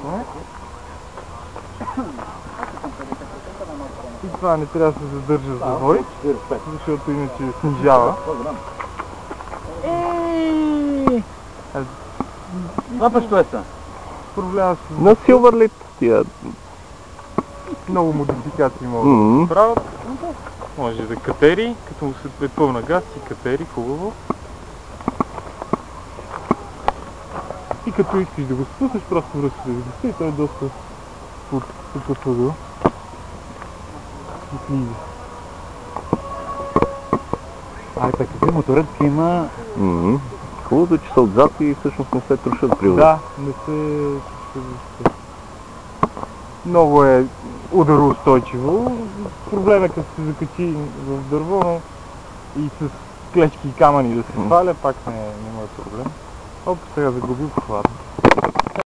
изкачване. И това не трябва да се задържа в завой, защото иначе снижава. Това пък що е са? Проблема с... На Silverlit тия... Много модификации могат да се правят. Може да катери, като му се е пълна газ и катери хубаво. И като искаш да го спуснеш, просто връщаш да го и той е доста попътва до и влиза. Ай, така какви моторетки има? Хубавото, че са отзад и всъщност не се трушат при удар. Да, не се трушат. Много е удароустойчиво. Проблем е като се закачи в дърво, но и с клечки и камъни да се сваля, пак не е проблем. Оп, сега загубих хват.